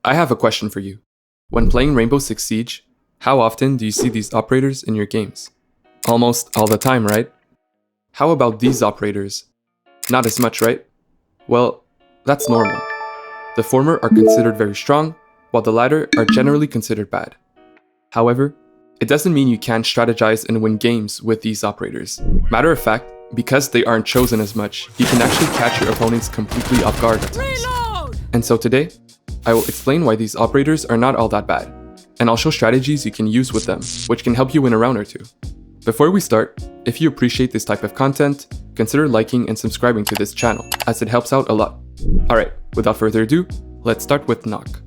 I have a question for you. When playing Rainbow Six Siege, how often do you see these operators in your games? Almost all the time, right? How about these operators? Not as much, right? Well, that's normal. The former are considered very strong, while the latter are generally considered bad. However, it doesn't mean you can't strategize and win games with these operators. Matter of fact, because they aren't chosen as much, you can actually catch your opponents completely off guard at times. And so today, I will explain why these operators are not all that bad, and I'll show strategies you can use with them, which can help you win a round or two. Before we start, if you appreciate this type of content, consider liking and subscribing to this channel, as it helps out a lot. Alright, without further ado, let's start with Nøkk.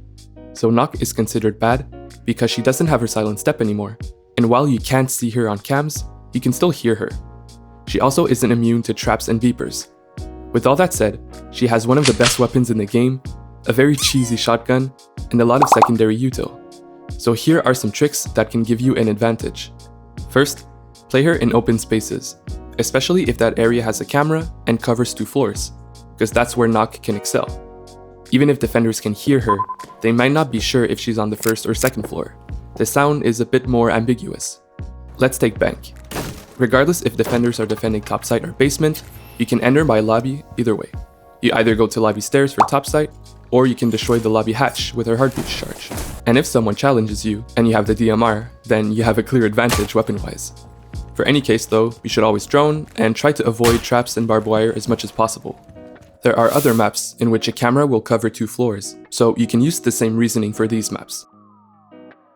So Nøkk is considered bad because she doesn't have her silent step anymore, and while you can't see her on cams, you can still hear her. She also isn't immune to traps and beepers. With all that said, she has one of the best weapons in the game, a very cheesy shotgun, and a lot of secondary util. So here are some tricks that can give you an advantage. First, play her in open spaces, especially if that area has a camera and covers 2 floors, because that's where Nøkk can excel. Even if defenders can hear her, they might not be sure if she's on the 1st or 2nd floor. The sound is a bit more ambiguous. Let's take bank. Regardless if defenders are defending topside or basement, you can enter by lobby either way. You either go to lobby stairs for topside, or you can destroy the lobby hatch with her heartbeat charge. And if someone challenges you and you have the DMR, then you have a clear advantage weapon-wise. For any case though, you should always drone and try to avoid traps and barbed wire as much as possible. There are other maps in which a camera will cover 2 floors, so you can use the same reasoning for these maps.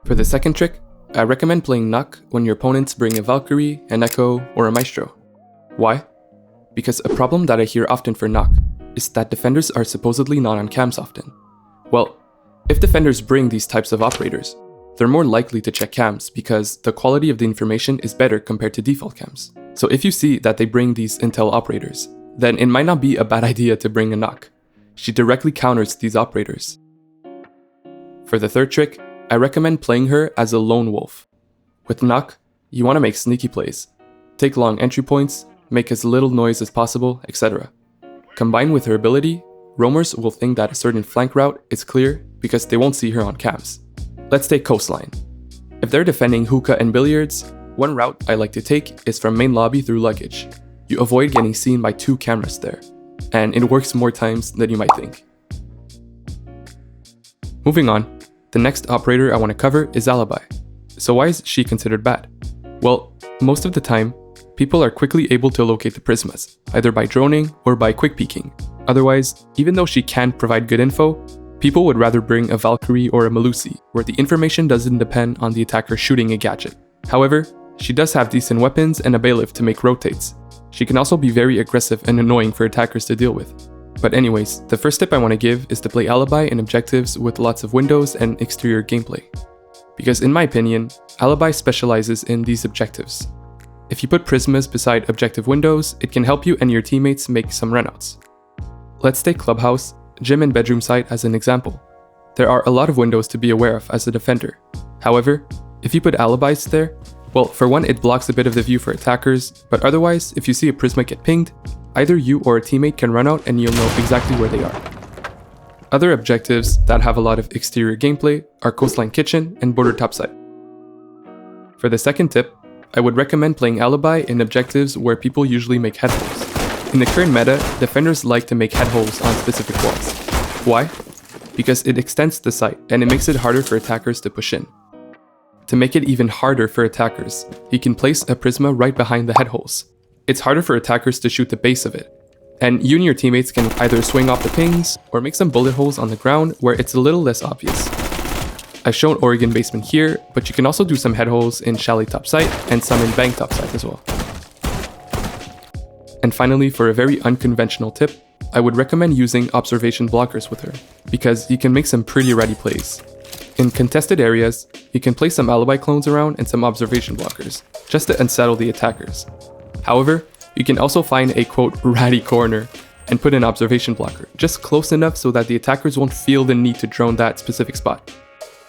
For the second trick, I recommend playing Nøkk when your opponents bring a Valkyrie, an Echo, or a Maestro. Why? Because a problem that I hear often for Nøkk is that defenders are supposedly not on cams often. Well, if defenders bring these types of operators, they're more likely to check cams because the quality of the information is better compared to default cams. So if you see that they bring these intel operators, then it might not be a bad idea to bring a Nøkk. She directly counters these operators. For the third trick, I recommend playing her as a lone wolf. With Nøkk, you want to make sneaky plays, take long entry points, make as little noise as possible, etc. Combined with her ability, roamers will think that a certain flank route is clear because they won't see her on cams. Let's take coastline. If they're defending hookah and billiards, one route I like to take is from main lobby through luggage. You avoid getting seen by 2 cameras there, and it works more times than you might think. Moving on, the next operator I want to cover is Alibi. So why is she considered bad? Well, most of the time, people are quickly able to locate the prismas, either by droning or by quick peeking. Otherwise, even though she can provide good info, people would rather bring a Valkyrie or a Melusi, where the information doesn't depend on the attacker shooting a gadget. However, she does have decent weapons and a bailiff to make rotates. She can also be very aggressive and annoying for attackers to deal with. But anyways, the first tip I want to give is to play Alibi in objectives with lots of windows and exterior gameplay. Because in my opinion, Alibi specializes in these objectives. If you put prismas beside objective windows, it can help you and your teammates make some runouts. Let's take clubhouse, gym and bedroom site as an example. There are a lot of windows to be aware of as a defender. However, if you put alibis there, well, for one, it blocks a bit of the view for attackers, but otherwise, if you see a prisma get pinged, either you or a teammate can run out and you'll know exactly where they are. Other objectives that have a lot of exterior gameplay are coastline kitchen and border topside. For the second tip, I would recommend playing Alibi in objectives where people usually make headholes. In the current meta, defenders like to make headholes on specific walls. Why? Because it extends the site and it makes it harder for attackers to push in. To make it even harder for attackers, you can place a prisma right behind the headholes. It's harder for attackers to shoot the base of it, and you and your teammates can either swing off the pings or make some bullet holes on the ground where it's a little less obvious. I've shown Oregon basement here, but you can also do some headholes in chalet topside and some in bank topside as well. And finally, for a very unconventional tip, I would recommend using observation blockers with her, because you can make some pretty ready plays. In contested areas, you can place some alibi clones around and some observation blockers, just to unsettle the attackers. However, you can also find a quote ratty corner and put an observation blocker, just close enough so that the attackers won't feel the need to drone that specific spot.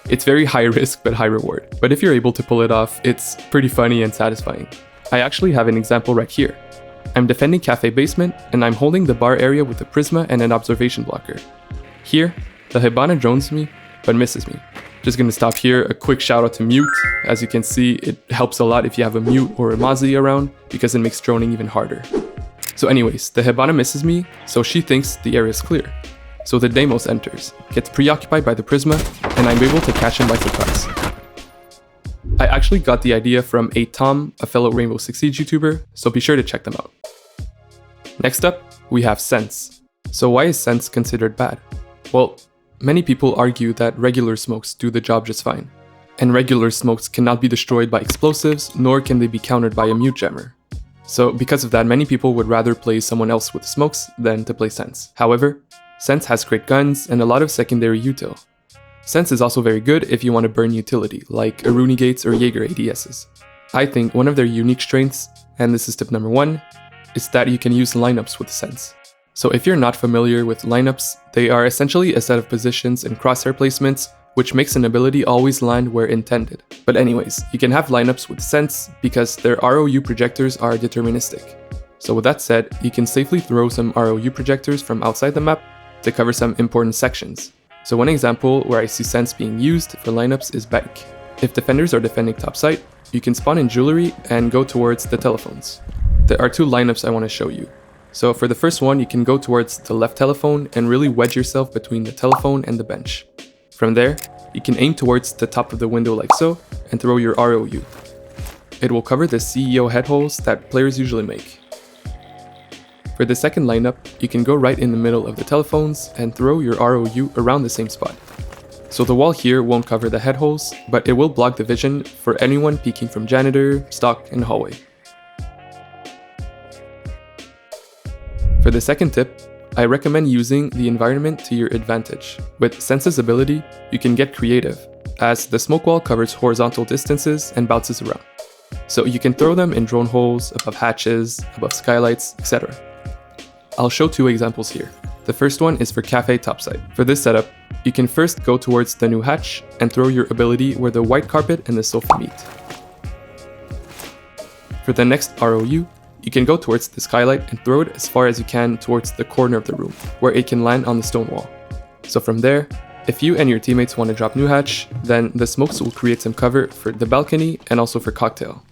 It's very high risk but high reward, but if you're able to pull it off, it's pretty funny and satisfying. I actually have an example right here. I'm defending cafe basement and I'm holding the bar area with a prisma and an observation blocker. Here, the Hibana drones me, but misses me. Just gonna stop here. A quick shout out to mute. As you can see, it helps a lot if you have a mute or a Mozzie around because it makes droning even harder. So anyways, the Hibana misses me, so she thinks the area is clear. So the Deimos enters, gets preoccupied by the Prisma, and I'm able to catch him by surprise. I actually got the idea from 8Tom, a fellow Rainbow Six Siege YouTuber, so be sure to check them out. Next up, we have Sens. So why is Sens considered bad? Well, many people argue that regular smokes do the job just fine. And regular smokes cannot be destroyed by explosives, nor can they be countered by a mute jammer. So because of that, many people would rather play someone else with smokes than to play Sens. However, Sens has great guns and a lot of secondary util. Sens is also very good if you want to burn utility, like Aruni Gates or Jaeger ADSs. I think one of their unique strengths, and this is tip number 1, is that you can use lineups with Sens. So if you're not familiar with lineups, they are essentially a set of positions and crosshair placements, which makes an ability always land where intended. But anyways, you can have lineups with Sens because their ROU projectors are deterministic. So with that said, you can safely throw some ROU projectors from outside the map to cover some important sections. So one example where I see Sens being used for lineups is Bank. If defenders are defending top site, you can spawn in jewelry and go towards the telephones. There are 2 lineups I want to show you. So for the first one, you can go towards the left telephone and really wedge yourself between the telephone and the bench. From there, you can aim towards the top of the window like so and throw your ROU. It will cover the CEO head holes that players usually make. For the second lineup, you can go right in the middle of the telephones and throw your ROU around the same spot. So the wall here won't cover the head holes, but it will block the vision for anyone peeking from janitor, stock, and hallway. For the second tip, I recommend using the environment to your advantage. With Sens's ability, you can get creative, as the smoke wall covers horizontal distances and bounces around. So you can throw them in drone holes, above hatches, above skylights, etc. I'll show 2 examples here. The first one is for Cafe Topside. For this setup, you can first go towards the new hatch and throw your ability where the white carpet and the sofa meet. For the next ROU, you can go towards the skylight and throw it as far as you can towards the corner of the room, where it can land on the stone wall. So from there, if you and your teammates want to drop new hatch, then the smokes will create some cover for the balcony and also for cocktail.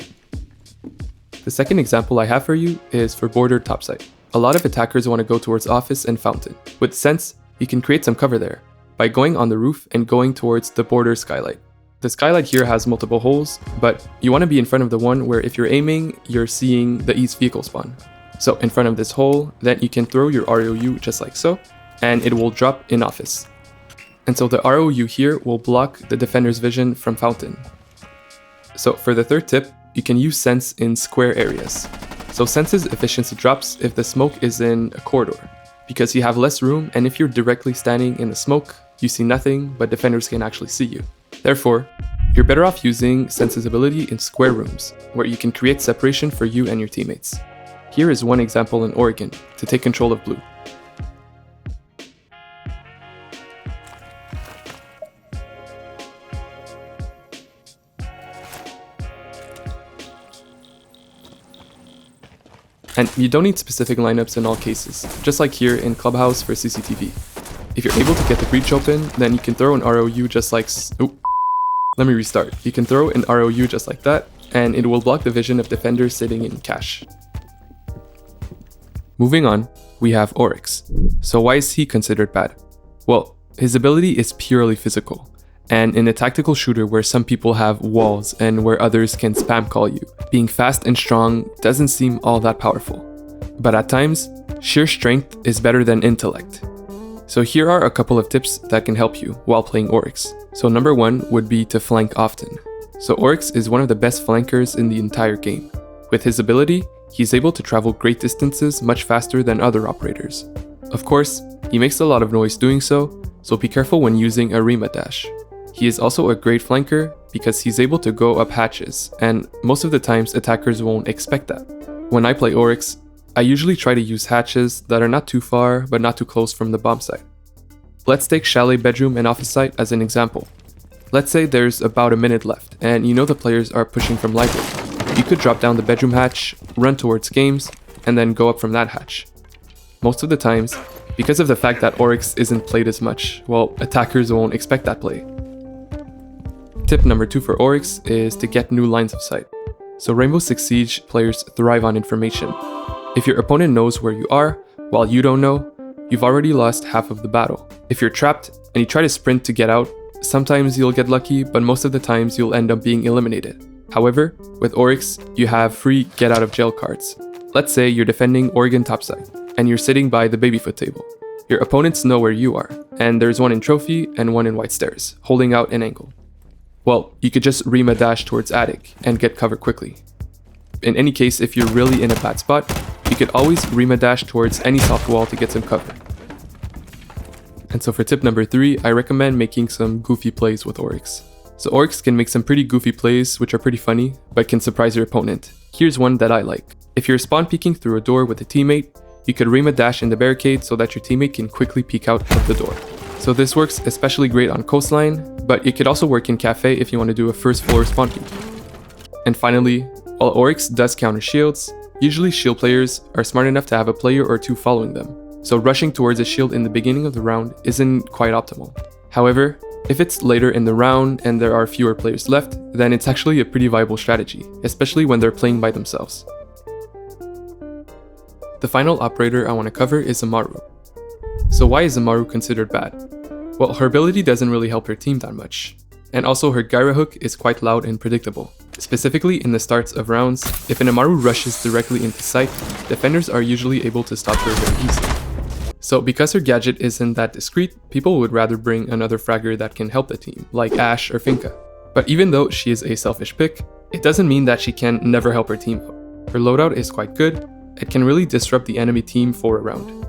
The second example I have for you is for border topside. A lot of attackers want to go towards office and fountain. With Sens, you can create some cover there by going on the roof and going towards the border skylight. The skylight here has multiple holes, but you want to be in front of the one where if you're aiming, you're seeing the east vehicle spawn. So in front of this hole, then you can throw your ROU just like so, and it will drop in office. And so the ROU here will block the defender's vision from fountain. So for the third tip, you can use Sens in square areas. So Sens's efficiency drops if the smoke is in a corridor, because you have less room, and if you're directly standing in the smoke, you see nothing, but defenders can actually see you. Therefore, you're better off using Sens's ability in square rooms, where you can create separation for you and your teammates. Here is one example in Oregon, to take control of blue. And you don't need specific lineups in all cases, just like here in Clubhouse for CCTV. If you're able to get the breach open, then you can throw an ROU just like let me restart. You can throw an ROU just like that, and it will block the vision of defenders sitting in cache. Moving on, we have Oryx. So why is he considered bad? Well, his ability is purely physical. And in a tactical shooter where some people have walls and where others can spam call you, being fast and strong doesn't seem all that powerful. But at times, sheer strength is better than intellect. So here are a couple of tips that can help you while playing Oryx. So number 1 would be to flank often. So Oryx is one of the best flankers in the entire game. With his ability, he's able to travel great distances much faster than other operators. Of course, he makes a lot of noise doing so be careful when using a Rima dash. He is also a great flanker because he's able to go up hatches, and most of the times attackers won't expect that. When I play Oryx, I usually try to use hatches that are not too far but not too close from the bomb site. Let's take chalet bedroom and office site as an example. Let's say there's about a minute left and you know the players are pushing from library. You could drop down the bedroom hatch, run towards games, and then go up from that hatch. Most of the times, because of the fact that Oryx isn't played as much, well, attackers won't expect that play. Tip number 2 for Oryx is to get new lines of sight. So Rainbow Six Siege players thrive on information. If your opponent knows where you are, while you don't know, you've already lost half of the battle. If you're trapped and you try to sprint to get out, sometimes you'll get lucky, but most of the times you'll end up being eliminated. However, with Oryx, you have free get out of jail cards. Let's say you're defending Oregon topside, and you're sitting by the babyfoot table. Your opponents know where you are, and there's one in trophy and one in white stairs, holding out an angle. Well, you could just Rima dash towards attic and get cover quickly. In any case, if you're really in a bad spot, you could always Rima dash towards any soft wall to get some cover. And so for tip number 3, I recommend making some goofy plays with Oryx. So Oryx can make some pretty goofy plays which are pretty funny, but can surprise your opponent. Here's one that I like. If you're spawn peeking through a door with a teammate, you could Rima dash in the barricade so that your teammate can quickly peek out of the door. So this works especially great on coastline, but it could also work in cafe if you want to do a first floor spawn peek. And finally, while Oryx does counter shields, usually shield players are smart enough to have a player or two following them. So rushing towards a shield in the beginning of the round isn't quite optimal. However, if it's later in the round and there are fewer players left, then it's actually a pretty viable strategy, especially when they're playing by themselves. The final operator I want to cover is Amaru. So why is Amaru considered bad? Well, her ability doesn't really help her team that much. And also her gyro hook is quite loud and predictable. Specifically in the starts of rounds, if an Amaru rushes directly into sight, defenders are usually able to stop her very easily. So because her gadget isn't that discreet, people would rather bring another fragger that can help the team, like Ashe or Finka. But even though she is a selfish pick, it doesn't mean that she can never help her team out. Her loadout is quite good. It can really disrupt the enemy team for a round.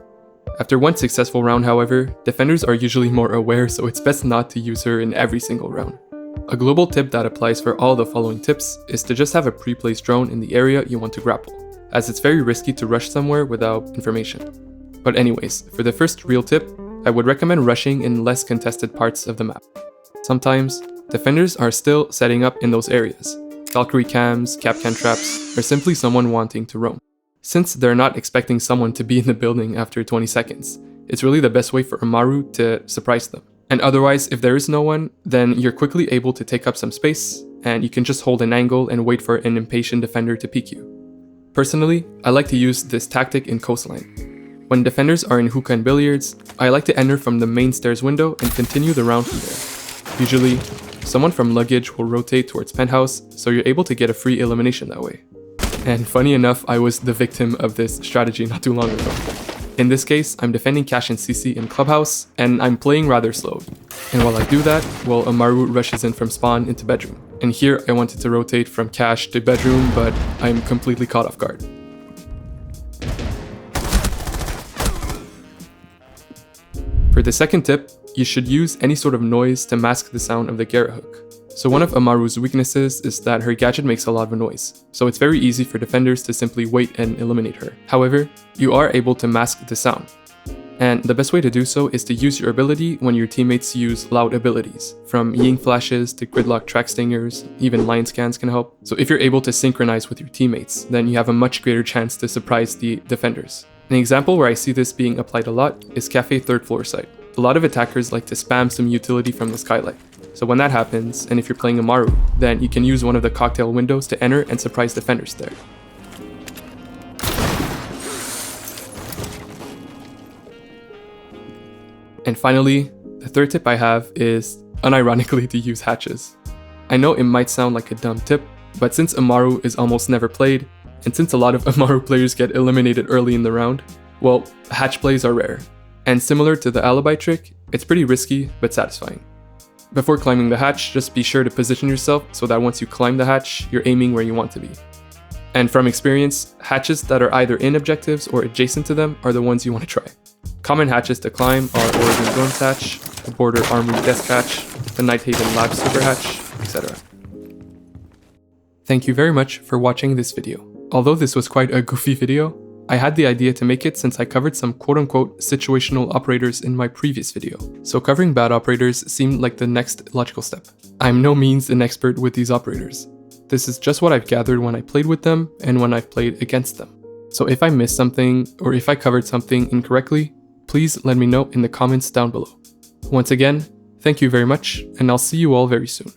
After one successful round, however, defenders are usually more aware, so it's best not to use her in every single round. A global tip that applies for all the following tips is to just have a pre-placed drone in the area you want to grapple, as it's very risky to rush somewhere without information. But anyways, for the first real tip, I would recommend rushing in less contested parts of the map. Sometimes, defenders are still setting up in those areas. Valkyrie cams, Capcan traps, or simply someone wanting to roam. Since they're not expecting someone to be in the building after 20 seconds, it's really the best way for Amaru to surprise them. And otherwise, if there is no one, then you're quickly able to take up some space, and you can just hold an angle and wait for an impatient defender to peek you. Personally, I like to use this tactic in coastline. When defenders are in hookah and billiards, I like to enter from the main stairs window and continue the round from there. Usually, someone from luggage will rotate towards penthouse, so you're able to get a free elimination that way. And funny enough, I was the victim of this strategy not too long ago. In this case, I'm defending Cash and CC in clubhouse, and I'm playing rather slow. And while I do that, well, Amaru rushes in from spawn into bedroom. And here I wanted to rotate from Cash to bedroom, but I'm completely caught off guard. For the second tip, you should use any sort of noise to mask the sound of the gyro hook. So one of Amaru's weaknesses is that her gadget makes a lot of noise, so it's very easy for defenders to simply wait and eliminate her. However, you are able to mask the sound. And the best way to do so is to use your ability when your teammates use loud abilities, from ying flashes to gridlock track stingers, even line scans can help. So if you're able to synchronize with your teammates, then you have a much greater chance to surprise the defenders. An example where I see this being applied a lot is Cafe 3rd floor site. A lot of attackers like to spam some utility from the skylight. So when that happens, and if you're playing Amaru, then you can use one of the cocktail windows to enter and surprise defenders there. And finally, the third tip I have is, unironically, to use hatches. I know it might sound like a dumb tip, but since Amaru is almost never played, and since a lot of Amaru players get eliminated early in the round, well, hatch plays are rare. And similar to the Alibi trick, it's pretty risky but satisfying. Before climbing the hatch, just be sure to position yourself so that once you climb the hatch, you're aiming where you want to be. And from experience, hatches that are either in objectives or adjacent to them are the ones you want to try. Common hatches to climb are Oregon Dorms hatch, the Border Armory Desk hatch, the Nighthaven Labs Super hatch, etc. Thank you very much for watching this video. Although this was quite a goofy video, I had the idea to make it since I covered some quote-unquote situational operators in my previous video, so covering bad operators seemed like the next logical step. I'm no means an expert with these operators. This is just what I've gathered when I played with them and when I've played against them. So if I missed something or if I covered something incorrectly, please let me know in the comments down below. Once again, thank you very much, and I'll see you all very soon.